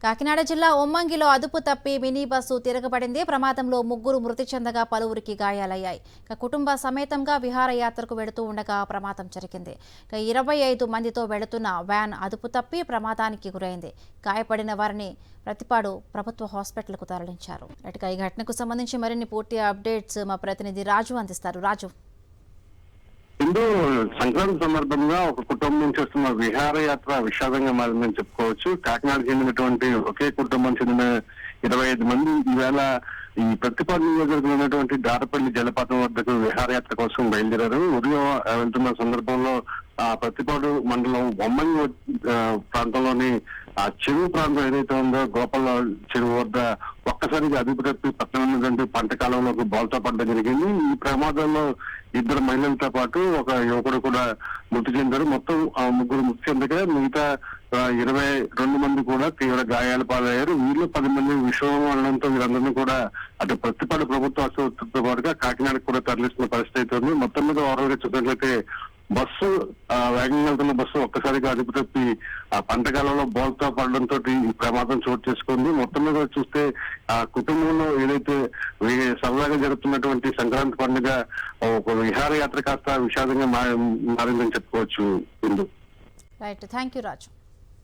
కాకినాడ జిల్లా ఒమ్మంగిలో అదుపు తప్పి మినీ బస్సు తిరగబడింది. ప్రమాదంలో ముగ్గురు మృతి చెందగా పలువురికి గాయాలయ్యాయి. కుటుంబ సమేతంగా విహారయాత్రకు వెళుతూ ఉండగా ప్రమాదం జరిగింది. 25 మందితో వెళుతున్న వ్యాన్ అదుపు తప్పి ప్రమాదానికి గురైంది. గాయపడిన వారిని ప్రతిపాడు ప్రభుత్వ హాస్పిటల్కు తరలించారు. ఈ ఘటనకు సంబంధించి మరిన్ని పూర్తి అప్డేట్స్ మా ప్రతినిధి రాజు అందిస్తారు. రాజు, హిందూ సంక్రాంతి సందర్భంగా ఒక కుటుంబం చేస్తున్న విహారయాత్ర విషాదంగా మారిందని చెప్పుకోవచ్చు. కాకినాడకు చెందినటువంటి ఒకే కుటుంబం చెందిన 25 మంది ఈవేళ ఈ ప్రతిపాడు నియోజకవర్గంలో ఉన్నటువంటి దారపల్లి జలపాతం వద్దకు విహారయాత్ర కోసం బయలుదేరారు. ఉదయం వెళ్తున్న సందర్భంలో ఆ ప్రతిపాడు మండలం బొమ్మంగి ప్రాంతంలోని ఆ చెరువు ప్రాంతం ఏదైతే ఉందో గోపాల చెరువు వద్ద ఒక్కసారిగా అదుపు తప్పి పక్కన ఉన్నటువంటి పంట కాలంలోకి బోల్తా పడడం జరిగింది. ఈ ప్రమాదంలో 2 మహిళలతో పాటు ఒక యువకుడు కూడా మృతి చెందారు. మొత్తం ముగ్గురు మృతి చెందగా మిగతా 22 మంది కూడా తీవ్ర గాయాల పాలయ్యారు. వీళ్ళు 10 మంది విషయం అనడంతో వీరందరినీ కూడా అటు ప్రతిపాడు ప్రభుత్వ ఆసుపత్రితో పాటుగా కాకినాడకు కూడా తరలిస్తున్న పరిస్థితి అయితే ఉంది. మొత్తం మీద ఓవరాల్గా చూసినట్లయితే బస్సు వేగంగా వెళ్తున్న బస్సు ఒక్కసారిగా అదుపు తప్పి ఆ పంటకాలంలో బోల్తా పడడంతో ఈ ప్రమాదం చోటు చేసుకుంది. మొత్తం మీద చూస్తే ఆ కుటుంబంలో ఏదైతే సరదాగా జరుగుతున్నటువంటి సంక్రాంతి పండుగ ఒక విహారయాత్ర కాస్త విషాదంగా మారిందని చెప్పుకోవచ్చు. Right, thank you Raju.